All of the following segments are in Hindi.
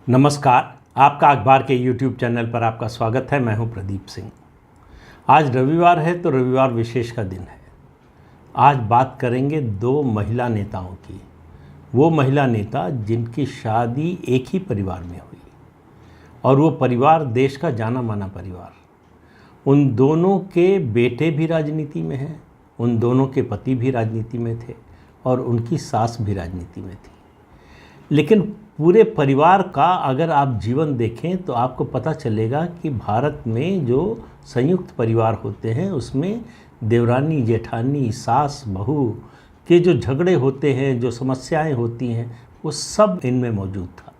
नमस्कार। आपका अखबार के YouTube चैनल पर आपका स्वागत है। मैं हूं प्रदीप सिंह। आज रविवार है तो रविवार विशेष का दिन है। आज बात करेंगे दो महिला नेताओं की। वो महिला नेता जिनकी शादी एक ही परिवार में हुई और वो परिवार देश का जाना माना परिवार। उन दोनों के बेटे भी राजनीति में हैं, उन दोनों के पति भी राजनीति में थे और उनकी सास भी राजनीति में थी। लेकिन पूरे परिवार का अगर आप जीवन देखें तो आपको पता चलेगा कि भारत में जो संयुक्त परिवार होते हैं उसमें देवरानी जेठानी सास बहू के जो झगड़े होते हैं, जो समस्याएं होती हैं, वो सब इनमें मौजूद था।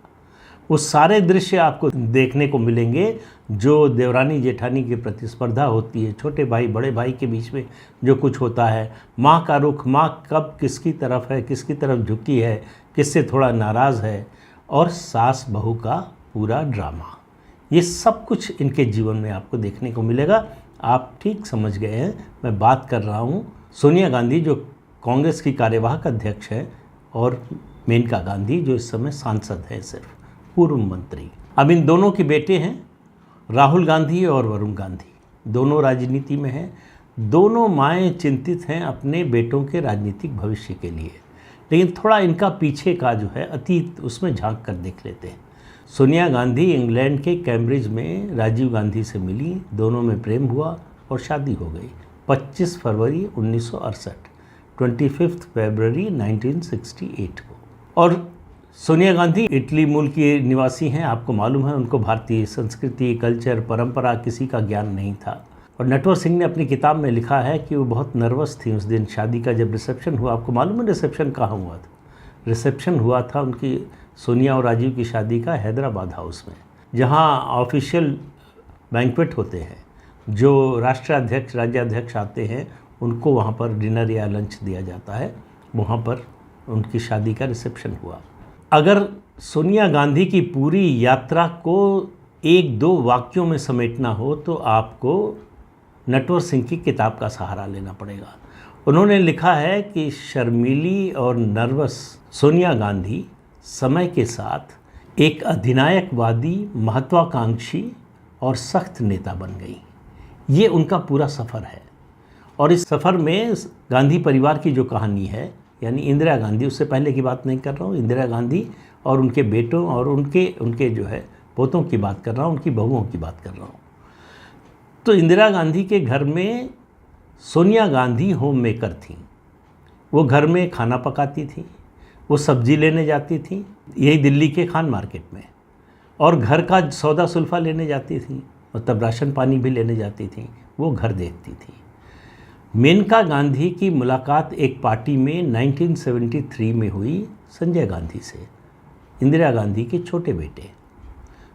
वो सारे दृश्य आपको देखने को मिलेंगे जो देवरानी जेठानी की प्रतिस्पर्धा होती है, छोटे भाई बड़े भाई के बीच में जो कुछ होता है, माँ का रुख, माँ कब किसकी तरफ है, किसकी तरफ झुकी है, किससे थोड़ा नाराज़ है, और सास बहू का पूरा ड्रामा। ये सब कुछ इनके जीवन में आपको देखने को मिलेगा। आप ठीक समझ गए हैं, मैं बात कर रहा हूँ सोनिया गांधी जो कांग्रेस की कार्यवाहक अध्यक्ष है, और मेनका गांधी जो इस समय सांसद है, सिर्फ पूर्व मंत्री। अब इन दोनों के बेटे हैं राहुल गांधी और वरुण गांधी, दोनों राजनीति में हैं। दोनों माएँ चिंतित हैं अपने बेटों के राजनीतिक भविष्य के लिए, लेकिन थोड़ा इनका पीछे का जो है अतीत, उसमें झांक कर देख लेते हैं। सोनिया गांधी इंग्लैंड के कैम्ब्रिज में राजीव गांधी से मिली, दोनों में प्रेम हुआ और शादी हो गई 25 फरवरी 1968, 25 फरवरी 1968 को। और सोनिया गांधी इटली मूल की निवासी हैं। आपको मालूम है उनको भारतीय संस्कृति, कल्चर, परंपरा किसी का ज्ञान नहीं था। और नटवर सिंह ने अपनी किताब में लिखा है कि वो बहुत नर्वस थी उस दिन शादी का जब रिसेप्शन हुआ। आपको मालूम है रिसेप्शन कहाँ हुआ था? रिसेप्शन हुआ था उनकी सोनिया और राजीव की शादी का हैदराबाद हाउस में, जहाँ ऑफिशियल बैंक्वेट होते हैं, जो राष्ट्राध्यक्ष राज्याध्यक्ष आते हैं उनको वहाँ पर डिनर या लंच दिया जाता है। वहाँ पर उनकी शादी का रिसेप्शन हुआ। अगर सोनिया गांधी की पूरी यात्रा को एक दो वाक्यों में समेटना हो तो आपको नटवर सिंह की किताब का सहारा लेना पड़ेगा। उन्होंने लिखा है कि शर्मीली और नर्वस सोनिया गांधी समय के साथ एक अधिनायकवादी, महत्वाकांक्षी और सख्त नेता बन गई। ये उनका पूरा सफ़र है। और इस सफ़र में गांधी परिवार की जो कहानी है, यानी इंदिरा गांधी, उससे पहले की बात नहीं कर रहा हूँ, इंदिरा गांधी और उनके बेटों और उनके जो है पोतों की बात कर रहा हूँ, उनकी बहुओं की बात कर रहा हूँ। तो इंदिरा गांधी के घर में सोनिया गांधी होम मेकर थीं। वो घर में खाना पकाती थी, वो सब्जी लेने जाती थी, यही दिल्ली के खान मार्केट में, और घर का सौदा सुल्फा लेने जाती थी, मतलब राशन पानी भी लेने जाती थी, वो घर देखती थी। मेनका गांधी की मुलाकात एक पार्टी में 1973 में हुई संजय गांधी से, इंदिरा गांधी के छोटे बेटे।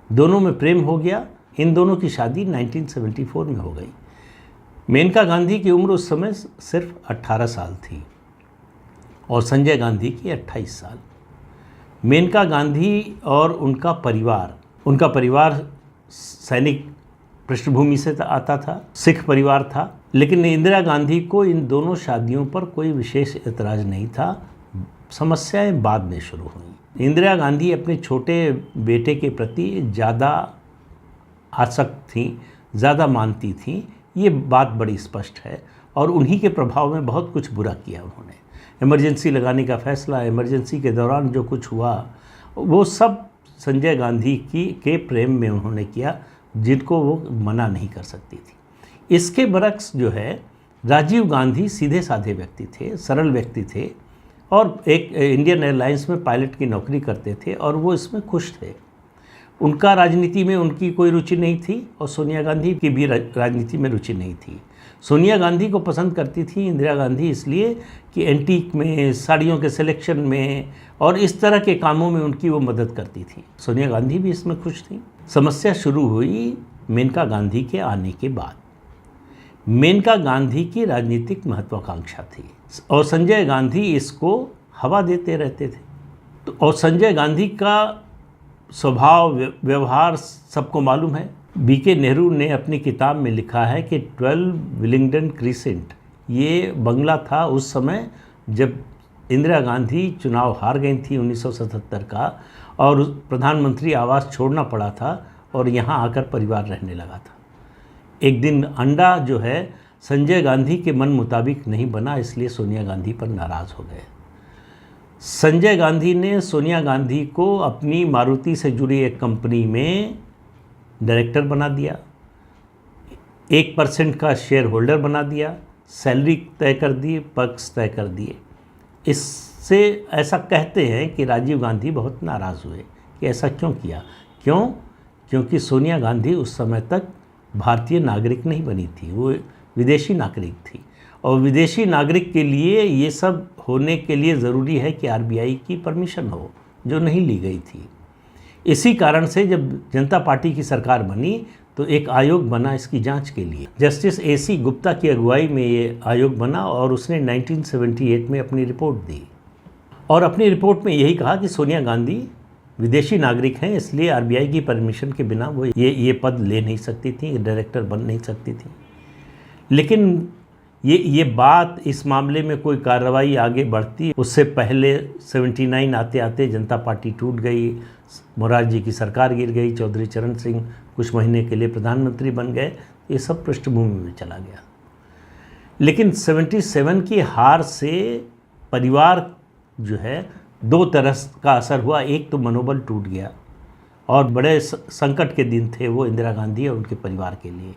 दोनों में प्रेम हो गया। इन दोनों की शादी 1974 में हो गई। मेनका गांधी की उम्र उस समय सिर्फ 18 साल थी और संजय गांधी की 28 साल। मेनका गांधी और उनका परिवार सैनिक पृष्ठभूमि से आता था, सिख परिवार था। लेकिन इंदिरा गांधी को इन दोनों शादियों पर कोई विशेष एतराज़ नहीं था। समस्याएं बाद में शुरू हुई। इंदिरा गांधी अपने छोटे बेटे के प्रति ज़्यादा आसक्त थीं, ज़्यादा मानती थीं, ये बात बड़ी स्पष्ट है। और उन्हीं के प्रभाव में बहुत कुछ बुरा किया उन्होंने। इमरजेंसी लगाने का फ़ैसला, इमरजेंसी के दौरान जो कुछ हुआ, वो सब संजय गांधी के प्रेम में उन्होंने किया, जिनको वो मना नहीं कर सकती थी। इसके बरक्स जो है राजीव गांधी सीधे साधे व्यक्ति थे, सरल व्यक्ति थे, और एक इंडियन एयरलाइंस में पायलट की नौकरी करते थे और वो इसमें खुश थे। उनका राजनीति में उनकी कोई रुचि नहीं थी और सोनिया गांधी की भी राजनीति में रुचि नहीं थी। सोनिया गांधी को पसंद करती थी इंदिरा गांधी इसलिए कि एंटीक में, साड़ियों के सिलेक्शन में और इस तरह के कामों में उनकी वो मदद करती थी। सोनिया गांधी भी इसमें खुश थी। समस्या शुरू हुई मेनका गांधी के आने के बाद। मेनका गांधी की राजनीतिक महत्वाकांक्षा थी और संजय गांधी इसको हवा देते रहते थे। और संजय गांधी का स्वभाव, व्यवहार सबको मालूम है। बीके नेहरू ने अपनी किताब में लिखा है कि 12 विलिंगडन क्रिसेंट, ये बंगला था उस समय जब इंदिरा गांधी चुनाव हार गई थी 1977 का, और प्रधानमंत्री आवास छोड़ना पड़ा था और यहाँ आकर परिवार रहने लगा था। एक दिन अंडा जो है संजय गांधी के मन मुताबिक नहीं बना, इसलिए सोनिया गांधी पर नाराज़ हो गए। संजय गांधी ने सोनिया गांधी को अपनी मारुति से जुड़ी एक कंपनी में डायरेक्टर बना दिया, 1% का शेयर होल्डर बना दिया, सैलरी तय कर दी, पक्ष तय कर दिए। इससे ऐसा कहते हैं कि राजीव गांधी बहुत नाराज़ हुए कि ऐसा क्यों किया। क्योंकि सोनिया गांधी उस समय तक भारतीय नागरिक नहीं बनी थी, वो विदेशी नागरिक थी, और विदेशी नागरिक के लिए ये सब होने के लिए ज़रूरी है कि आरबीआई की परमिशन हो, जो नहीं ली गई थी। इसी कारण से जब जनता पार्टी की सरकार बनी तो एक आयोग बना इसकी जांच के लिए। जस्टिस AC गुप्ता की अगुवाई में ये आयोग बना और उसने 1978 में अपनी रिपोर्ट दी और अपनी रिपोर्ट में यही कहा कि सोनिया गांधी विदेशी नागरिक हैं, इसलिए आरबीआई की परमिशन के बिना वो ये पद ले नहीं सकती थी, डायरेक्टर बन नहीं सकती थी। लेकिन ये बात, इस मामले में कोई कार्रवाई आगे बढ़ती उससे पहले 79 आते आते जनता पार्टी टूट गई, मोरारजी की सरकार गिर गई, चौधरी चरण सिंह कुछ महीने के लिए प्रधानमंत्री बन गए, ये सब पृष्ठभूमि में चला गया। लेकिन 77 की हार से परिवार जो है दो तरह का असर हुआ। एक तो मनोबल टूट गया और बड़े संकट के दिन थे वो इंदिरा गांधी और उनके परिवार के लिए।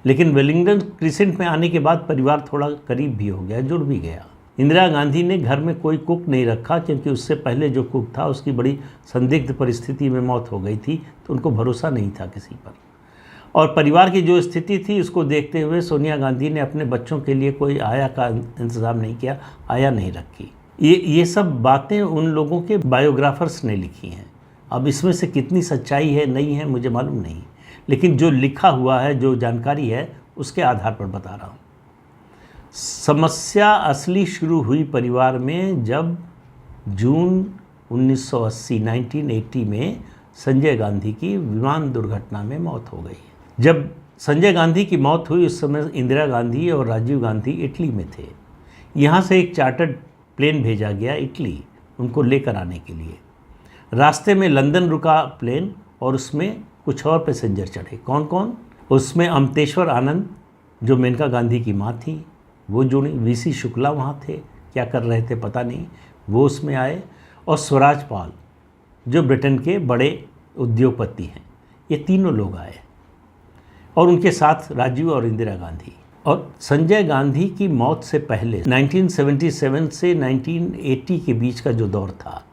लेकिन वेलिंगटन क्रिसेंट में आने के बाद परिवार थोड़ा करीब भी हो गया, जुड़ भी गया। इंदिरा गांधी ने घर में कोई कुक नहीं रखा क्योंकि उससे पहले जो कुक था उसकी बड़ी संदिग्ध परिस्थिति में मौत हो गई थी, तो उनको भरोसा नहीं था किसी पर। और परिवार की जो स्थिति थी उसको देखते हुए सोनिया गांधी ने अपने बच्चों के लिए कोई आया का इंतज़ाम नहीं किया, आया नहीं रखी। ये सब बातें उन लोगों के बायोग्राफर्स ने लिखी हैं। अब इसमें से कितनी सच्चाई है नहीं है मुझे मालूम नहीं, लेकिन जो लिखा हुआ है, जो जानकारी है, उसके आधार पर बता रहा हूँ। समस्या असली शुरू हुई परिवार में जब जून 1980 में संजय गांधी की विमान दुर्घटना में मौत हो गई। जब संजय गांधी की मौत हुई उस समय इंदिरा गांधी और राजीव गांधी इटली में थे। यहाँ से एक चार्टर्ड प्लेन भेजा गया इटली उनको लेकर आने के लिए। रास्ते में लंदन रुका प्लेन और उसमें कुछ और पैसेंजर चढ़े। कौन कौन? उसमें अमतेश्वर आनंद जो मेनका गांधी की माँ थी वो जुड़ी, VC शुक्ला वहाँ थे, क्या कर रहे थे पता नहीं, वो उसमें आए, और स्वराज पाल जो ब्रिटेन के बड़े उद्योगपति हैं। ये तीनों लोग आए और उनके साथ राजीव और इंदिरा गांधी। और संजय गांधी की मौत से पहले 1977 से 1980 के बीच का जो दौर था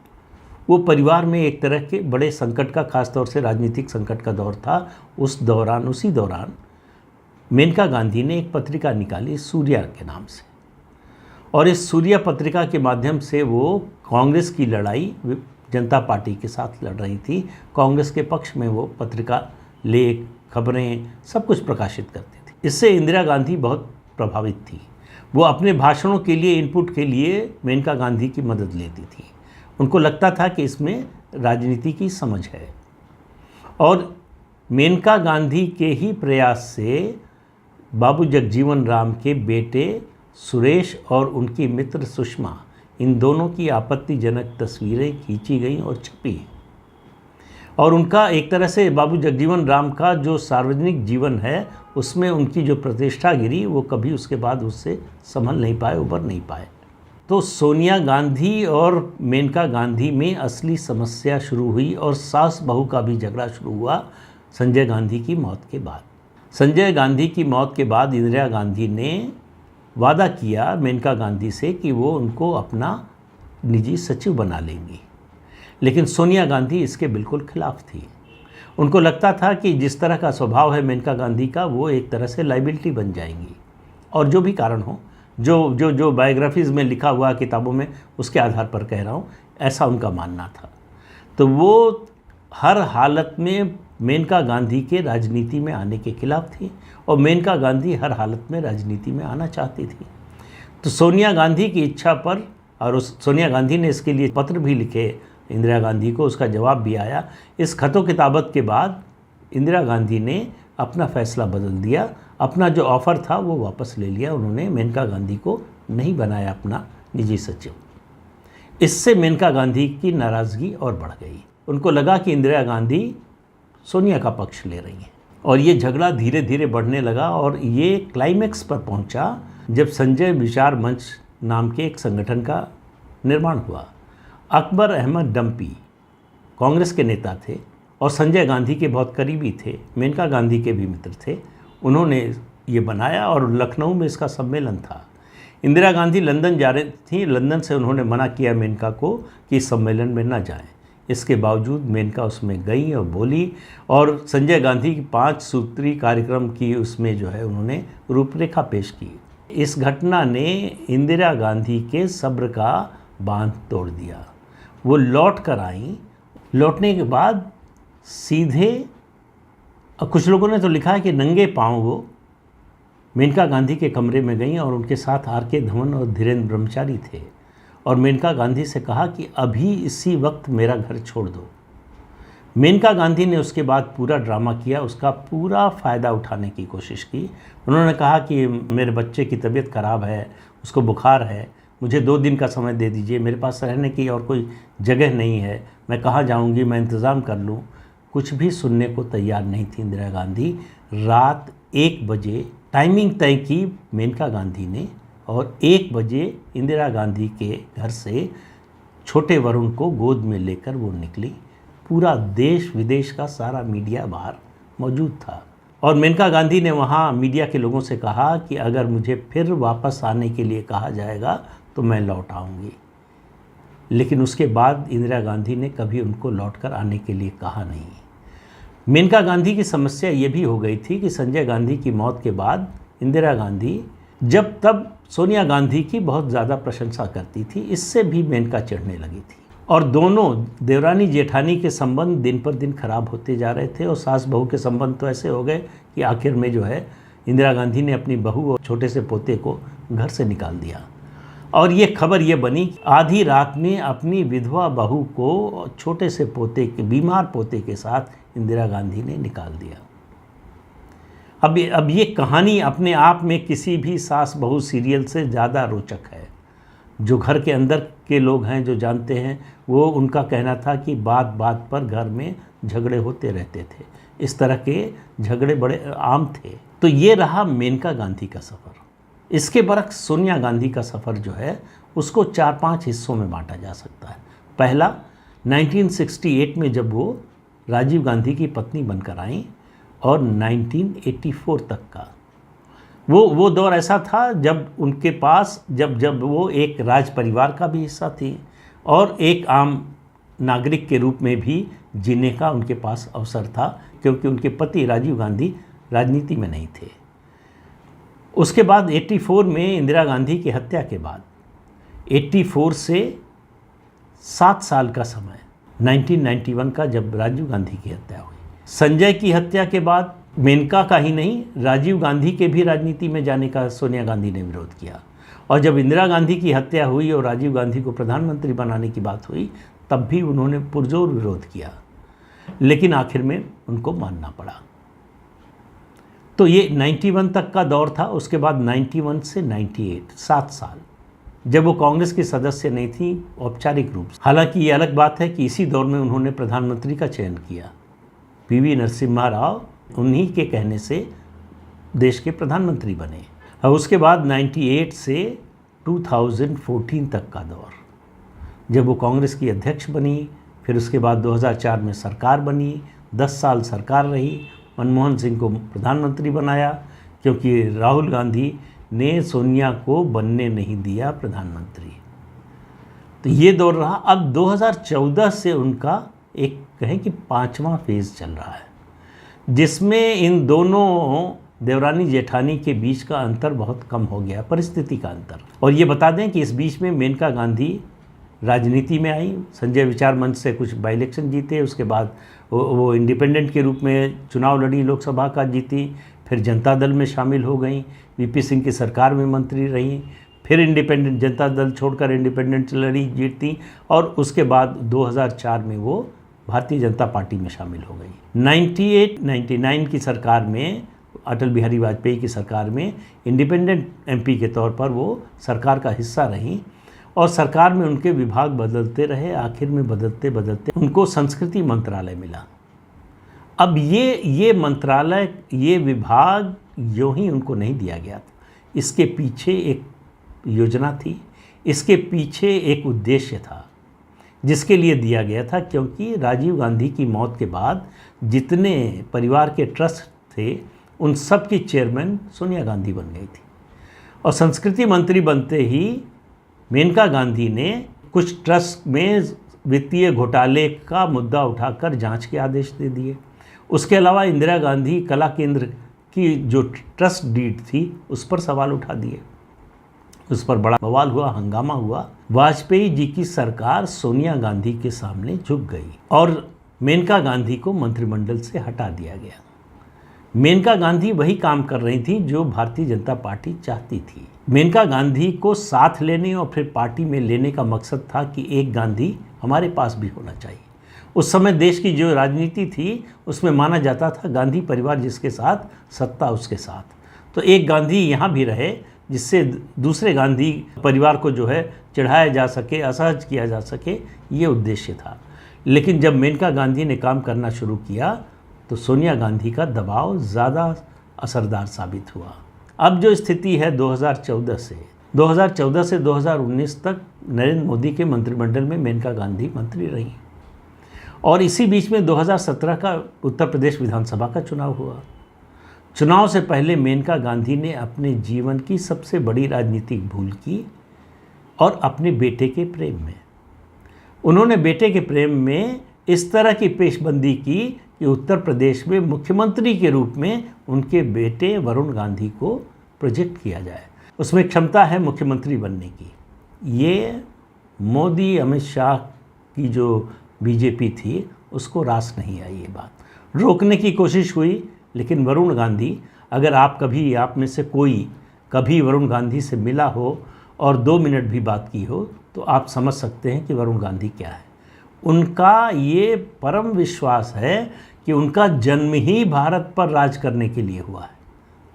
वो परिवार में एक तरह के बड़े संकट का, खासतौर से राजनीतिक संकट का दौर था। उसी दौरान मेनका गांधी ने एक पत्रिका निकाली सूर्या के नाम से, और इस सूर्या पत्रिका के माध्यम से वो कांग्रेस की लड़ाई जनता पार्टी के साथ लड़ रही थी। कांग्रेस के पक्ष में वो पत्रिका लेख, खबरें सब कुछ प्रकाशित करती थी। इससे इंदिरा गांधी बहुत प्रभावित थी। वो अपने भाषणों के लिए, इनपुट के लिए मेनका गांधी की मदद लेती थी। उनको लगता था कि इसमें राजनीति की समझ है। और मेनका गांधी के ही प्रयास से बाबू जगजीवन राम के बेटे सुरेश और उनकी मित्र सुषमा, इन दोनों की आपत्तिजनक तस्वीरें खींची गईं और छपी। और उनका एक तरह से बाबू जगजीवन राम का जो सार्वजनिक जीवन है उसमें उनकी जो प्रतिष्ठा गिरी, वो कभी उसके बाद उससे संभल नहीं पाए, उबर नहीं पाए। तो सोनिया गांधी और मेनका गांधी में असली समस्या शुरू हुई और सास बहू का भी झगड़ा शुरू हुआ संजय गांधी की मौत के बाद। संजय गांधी की मौत के बाद इंदिरा गांधी ने वादा किया मेनका गांधी से कि वो उनको अपना निजी सचिव बना लेंगी, लेकिन सोनिया गांधी इसके बिल्कुल खिलाफ थी। उनको लगता था कि जिस तरह का स्वभाव है मेनका गांधी का, वो एक तरह से लाइबिलिटी बन जाएंगी। और जो भी कारण हो, जो बायोग्राफीज़ में लिखा हुआ किताबों में, उसके आधार पर कह रहा हूँ, ऐसा उनका मानना था। तो वो हर हालत में मेनका गांधी के राजनीति में आने के खिलाफ थी और मेनका गांधी हर हालत में राजनीति में आना चाहती थी। तो सोनिया गांधी की इच्छा पर, और सोनिया गांधी ने इसके लिए पत्र भी लिखे इंदिरा गांधी को, उसका जवाब भी आया। इस खतो किताबत के बाद इंदिरा गांधी ने अपना फैसला बदल दिया, अपना जो ऑफ़र था वो वापस ले लिया। उन्होंने मेनका गांधी को नहीं बनाया अपना निजी सचिव। इससे मेनका गांधी की नाराज़गी और बढ़ गई। उनको लगा कि इंदिरा गांधी सोनिया का पक्ष ले रही हैं और ये झगड़ा धीरे धीरे बढ़ने लगा और ये क्लाइमेक्स पर पहुंचा जब संजय विचार मंच नाम के एक संगठन का निर्माण हुआ। अकबर अहमद डंपी कांग्रेस के नेता थे और संजय गांधी के बहुत करीबी थे, मेनका गांधी के भी मित्र थे। उन्होंने ये बनाया और लखनऊ में इसका सम्मेलन था। इंदिरा गांधी लंदन जा रही थी, लंदन से उन्होंने मना किया मेनका को कि इस सम्मेलन में न जाएं। इसके बावजूद मेनका उसमें गई और बोली और संजय गांधी की 5 सूत्री कार्यक्रम की उसमें जो है उन्होंने रूपरेखा पेश की। इस घटना ने इंदिरा गांधी के सब्र का बांध तोड़ दिया। वो लौट कर आई। लौटने के बाद सीधे, कुछ लोगों ने तो लिखा है कि नंगे पांव वो मेनका गांधी के कमरे में गईं और उनके साथ आर.के. धवन और धीरेन्द्र ब्रह्मचारी थे और मेनका गांधी से कहा कि अभी इसी वक्त मेरा घर छोड़ दो। मेनका गांधी ने उसके बाद पूरा ड्रामा किया, उसका पूरा फ़ायदा उठाने की कोशिश की। उन्होंने कहा कि मेरे बच्चे की तबीयत ख़राब है, उसको बुखार है, मुझे 2 दिन का समय दे दीजिए, मेरे पास रहने की और कोई जगह नहीं है, मैं कहाँ जाऊँगी, मैं इंतज़ाम कर लूँ। कुछ भी सुनने को तैयार नहीं थी इंदिरा गांधी। रात 1 बजे टाइमिंग तय की मेनका गांधी ने और 1 बजे इंदिरा गांधी के घर से छोटे वरुण को गोद में लेकर वो निकली। पूरा देश विदेश का सारा मीडिया बाहर मौजूद था और मेनका गांधी ने वहाँ मीडिया के लोगों से कहा कि अगर मुझे फिर वापस आने के लिए कहा जाएगा तो मैं लौट आऊँगी। लेकिन उसके बाद इंदिरा गांधी ने कभी उनको लौटकर आने के लिए कहा नहीं। मेनका गांधी की समस्या ये भी हो गई थी कि संजय गांधी की मौत के बाद इंदिरा गांधी जब तब सोनिया गांधी की बहुत ज़्यादा प्रशंसा करती थी, इससे भी मेनका चिढ़ने लगी थी और दोनों देवरानी जेठानी के संबंध दिन पर दिन खराब होते जा रहे थे और सास बहू के संबंध तो ऐसे हो गए कि आखिर में जो है इंदिरा गांधी ने अपनी बहू और छोटे से पोते को घर से निकाल दिया। और ये खबर ये बनी कि आधी रात में अपनी विधवा बहू को छोटे से पोते के बीमार पोते के साथ इंदिरा गांधी ने निकाल दिया। अब ये कहानी अपने आप में किसी भी सास बहू सीरियल से ज़्यादा रोचक है। जो घर के अंदर के लोग हैं जो जानते हैं, वो उनका कहना था कि बात बात पर घर में झगड़े होते रहते थे। इस तरह के झगड़े बड़े आम थे। तो ये रहा मेनका गांधी का सफ़र। इसके बरक्स सोनिया गांधी का सफ़र जो है उसको 4-5 हिस्सों में बांटा जा सकता है। पहला 1968 में जब वो राजीव गांधी की पत्नी बनकर आई और 1984 तक का वो दौर ऐसा था जब उनके पास जब वो एक राज परिवार का भी हिस्सा थी और एक आम नागरिक के रूप में भी जीने का उनके पास अवसर था, क्योंकि उनके पति राजीव गांधी राजनीति में नहीं थे। उसके बाद 84 में इंदिरा गांधी की हत्या के बाद 84 से 7 साल का समय 1991 का जब राजीव गांधी की हत्या हुई। संजय की हत्या के बाद मेनका का ही नहीं, राजीव गांधी के भी राजनीति में जाने का सोनिया गांधी ने विरोध किया और जब इंदिरा गांधी की हत्या हुई और राजीव गांधी को प्रधानमंत्री बनाने की बात हुई तब भी उन्होंने पुरजोर विरोध किया, लेकिन आखिर में उनको मानना पड़ा। तो ये 91 तक का दौर था। उसके बाद 91 से 98 7 साल जब वो कांग्रेस की सदस्य नहीं थी औपचारिक रूप से। हालांकि ये अलग बात है कि इसी दौर में उन्होंने प्रधानमंत्री का चयन किया। पीवी नरसिम्हा राव उन्हीं के कहने से देश के प्रधानमंत्री बने। और उसके बाद 98 से 2014 तक का दौर जब वो कांग्रेस की अध्यक्ष बनी, फिर उसके बाद 2004 में सरकार बनी, 10 साल सरकार रही, मनमोहन सिंह को प्रधानमंत्री बनाया क्योंकि राहुल गांधी ने सोनिया को बनने नहीं दिया प्रधानमंत्री। तो ये दौर रहा। अब 2014 से उनका एक कहें कि 5वां फेज़ चल रहा है, जिसमें इन दोनों देवरानी जेठानी के बीच का अंतर बहुत कम हो गया, परिस्थिति का अंतर। और ये बता दें कि इस बीच में मेनका गांधी राजनीति में आई, संजय विचार मंच से कुछ बाई इलेक्शन जीते, उसके बाद वो इंडिपेंडेंट के रूप में चुनाव लड़ी, लोकसभा का जीती, फिर जनता दल में शामिल हो गई, वीपी सिंह की सरकार में मंत्री रही, फिर इंडिपेंडेंट जनता दल छोड़कर इंडिपेंडेंट लड़ी, जीती और उसके बाद 2004 में वो भारतीय जनता पार्टी में शामिल हो गई। 98-99 की सरकार में, अटल बिहारी वाजपेयी की सरकार में इंडिपेंडेंट एमपी के तौर पर वो सरकार का हिस्सा रही और सरकार में उनके विभाग बदलते रहे। आखिर में बदलते बदलते उनको संस्कृति मंत्रालय मिला। अब ये मंत्रालय, ये विभाग यूँ ही उनको नहीं दिया गया था। इसके पीछे एक योजना थी, इसके पीछे एक उद्देश्य था जिसके लिए दिया गया था, क्योंकि राजीव गांधी की मौत के बाद जितने परिवार के ट्रस्ट थे उन सब की चेयरमैन सोनिया गांधी बन गई थी। और संस्कृति मंत्री बनते ही मेनका गांधी ने कुछ ट्रस्ट में वित्तीय घोटाले का मुद्दा उठाकर जांच के आदेश दे दिए। उसके अलावा इंदिरा गांधी कला केंद्र की जो ट्रस्ट डीड थी उस पर सवाल उठा दिए। उस पर बड़ा बवाल हुआ, हंगामा हुआ। वाजपेयी जी की सरकार सोनिया गांधी के सामने झुक गई और मेनका गांधी को मंत्रिमंडल से हटा दिया गया। मेनका गांधी वही काम कर रही थी जो भारतीय जनता पार्टी चाहती थी। मेनका गांधी को साथ लेने और फिर पार्टी में लेने का मकसद था कि एक गांधी हमारे पास भी होना चाहिए। उस समय देश की जो राजनीति थी उसमें माना जाता था गांधी परिवार जिसके साथ, सत्ता उसके साथ। तो एक गांधी यहाँ भी रहे जिससे दूसरे गांधी परिवार को जो है चिढ़ाया जा सके, असहज किया जा सके, ये उद्देश्य था। लेकिन जब मेनका गांधी ने काम करना शुरू किया तो सोनिया गांधी का दबाव ज़्यादा असरदार साबित हुआ। अब जो स्थिति है 2014 से 2019 तक नरेंद्र मोदी के मंत्रिमंडल में मेनका गांधी मंत्री रही और इसी बीच में 2017 का उत्तर प्रदेश विधानसभा का चुनाव हुआ। चुनाव से पहले मेनका गांधी ने अपने जीवन की सबसे बड़ी राजनीतिक भूल की और अपने बेटे के प्रेम में उन्होंने बेटे के प्रेम में इस तरह की पेशबंदी की कि उत्तर प्रदेश में मुख्यमंत्री के रूप में उनके बेटे वरुण गांधी को प्रोजेक्ट किया जाए। उसमें क्षमता है मुख्यमंत्री बनने की। ये मोदी अमित शाह की जो बीजेपी थी उसको रास नहीं आई। ये बात रोकने की कोशिश हुई, लेकिन वरुण गांधी, अगर आप में से कोई कभी वरुण गांधी से मिला हो और 2 मिनट भी बात की हो तो आप समझ सकते हैं कि वरुण गांधी क्या है। उनका ये परम विश्वास है कि उनका जन्म ही भारत पर राज करने के लिए हुआ है।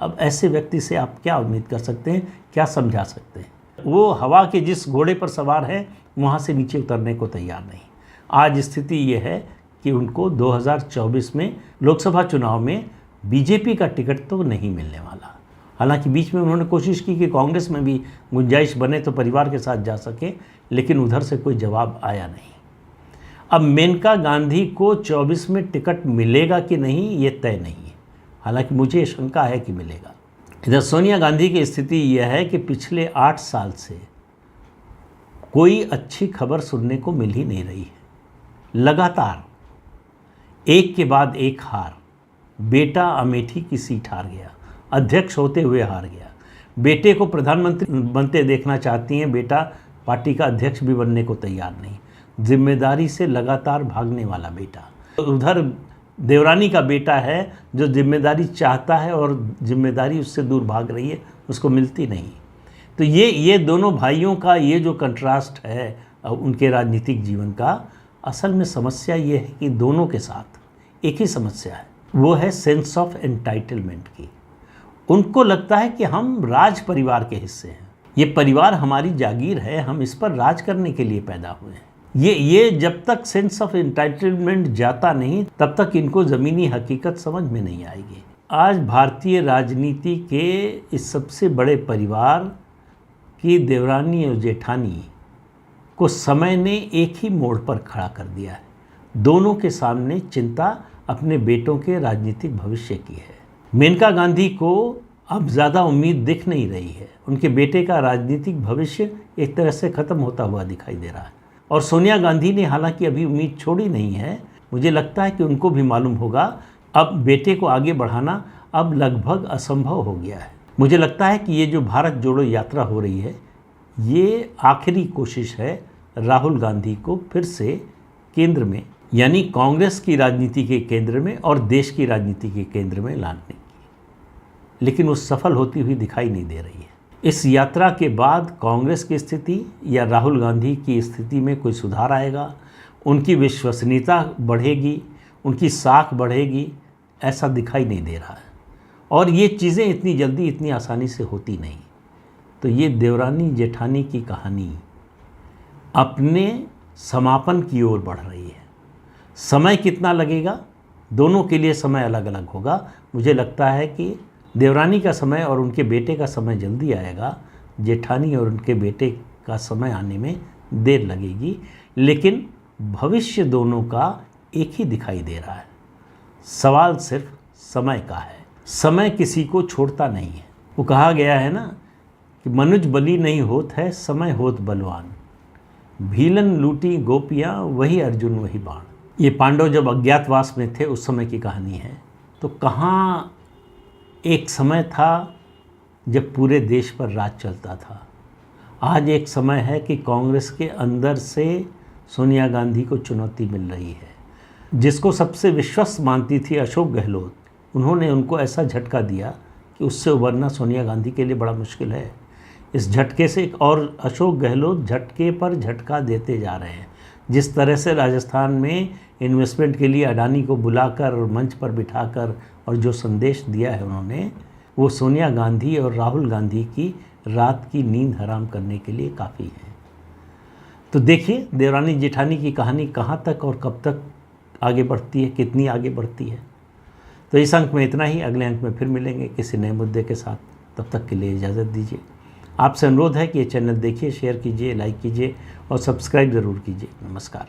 अब ऐसे व्यक्ति से आप क्या उम्मीद कर सकते हैं, क्या समझा सकते हैं? वो हवा के जिस घोड़े पर सवार है वहाँ से नीचे उतरने को तैयार नहीं। आज स्थिति ये है कि उनको 2024 में लोकसभा चुनाव में बीजेपी का टिकट तो नहीं मिलने वाला। हालांकि बीच में उन्होंने कोशिश की कि कांग्रेस में भी गुंजाइश बने तो परिवार के साथ जा सके, लेकिन उधर से कोई जवाब आया नहीं। अब मेनका गांधी को 24 में टिकट मिलेगा कि नहीं ये तय नहीं है, हालांकि मुझे शंका है कि मिलेगा। इधर सोनिया गांधी की स्थिति यह है कि पिछले 8 साल से कोई अच्छी खबर सुनने को मिल ही नहीं रही है। लगातार एक के बाद एक हार। बेटा अमेठी की सीट हार गया, अध्यक्ष होते हुए हार गया। बेटे को प्रधानमंत्री बनते देखना चाहती हैं, बेटा पार्टी का अध्यक्ष भी बनने को तैयार नहीं। जिम्मेदारी से लगातार भागने वाला बेटा। उधर देवरानी का बेटा है जो जिम्मेदारी चाहता है और जिम्मेदारी उससे दूर भाग रही है, उसको मिलती नहीं। तो ये दोनों भाइयों का ये जो कंट्रास्ट है उनके राजनीतिक जीवन का, असल में समस्या ये है कि दोनों के साथ एक ही समस्या है, वो है सेंस ऑफ एंटाइटलमेंट की। उनको लगता है कि हम राज परिवार के हिस्से हैं, ये परिवार हमारी जागीर है, हम इस पर राज करने के लिए पैदा हुए हैं। ये जब तक सेंस ऑफ एंटाइटलमेंट जाता नहीं तब तक इनको ज़मीनी हकीकत समझ में नहीं आएगी। आज भारतीय राजनीति के इस सबसे बड़े परिवार की देवरानी और जेठानी को समय ने एक ही मोड़ पर खड़ा कर दिया है। दोनों के सामने चिंता अपने बेटों के राजनीतिक भविष्य की है। मेनका गांधी को अब ज़्यादा उम्मीद दिख नहीं रही है। उनके बेटे का राजनीतिक भविष्य एक तरह से ख़त्म होता हुआ दिखाई दे रहा है। और सोनिया गांधी ने हालांकि अभी उम्मीद छोड़ी नहीं है। मुझे लगता है कि उनको भी मालूम होगा अब बेटे को आगे बढ़ाना अब लगभग असंभव हो गया है। मुझे लगता है कि ये जो भारत जोड़ो यात्रा हो रही है, ये आखिरी कोशिश है राहुल गांधी को फिर से केंद्र में, यानी कांग्रेस की राजनीति के केंद्र में और देश की राजनीति के केंद्र में लाने की, लेकिन वो सफल होती हुई दिखाई नहीं दे रही है। इस यात्रा के बाद कांग्रेस की स्थिति या राहुल गांधी की स्थिति में कोई सुधार आएगा, उनकी विश्वसनीयता बढ़ेगी, उनकी साख बढ़ेगी, ऐसा दिखाई नहीं दे रहा है। और ये चीज़ें इतनी जल्दी इतनी आसानी से होती नहीं। तो ये देवरानी जेठानी की कहानी अपने समापन की ओर बढ़ रही है। समय कितना लगेगा, दोनों के लिए समय अलग अलग होगा। मुझे लगता है कि देवरानी का समय और उनके बेटे का समय जल्दी आएगा, जेठानी और उनके बेटे का समय आने में देर लगेगी, लेकिन भविष्य दोनों का एक ही दिखाई दे रहा है। सवाल सिर्फ समय का है। समय किसी को छोड़ता नहीं है। वो कहा गया है ना कि मनुज बली नहीं होत है, समय होत बलवान। भीलन लूटी गोपियाँ, वही अर्जुन वही बाण। ये पांडव जब अज्ञातवास में थे उस समय की कहानी है। तो कहाँ एक समय था जब पूरे देश पर राज चलता था। आज एक समय है कि कांग्रेस के अंदर से सोनिया गांधी को चुनौती मिल रही है। जिसको सबसे विश्वस्त मानती थी अशोक गहलोत, उन्होंने उनको ऐसा झटका दिया कि उससे उबरना सोनिया गांधी के लिए बड़ा मुश्किल है। इस झटके से एक और अशोक गहलोत झटके पर झटका देते जा रहे हैं। जिस तरह से राजस्थान में इन्वेस्टमेंट के लिए अडानी को बुलाकर और मंच पर बिठाकर और जो संदेश दिया है उन्होंने, वो सोनिया गांधी और राहुल गांधी की रात की नींद हराम करने के लिए काफ़ी है। तो देखिए देवरानी जेठानी की कहानी कहाँ तक और कब तक आगे बढ़ती है, कितनी आगे बढ़ती है। तो इस अंक में इतना ही। अगले अंक में फिर मिलेंगे किसी नए मुद्दे के साथ। तब तक के लिए इजाज़त दीजिए। आपसे अनुरोध है कि ये चैनल देखिए, शेयर कीजिए, लाइक कीजिए और सब्सक्राइब ज़रूर कीजिए। नमस्कार।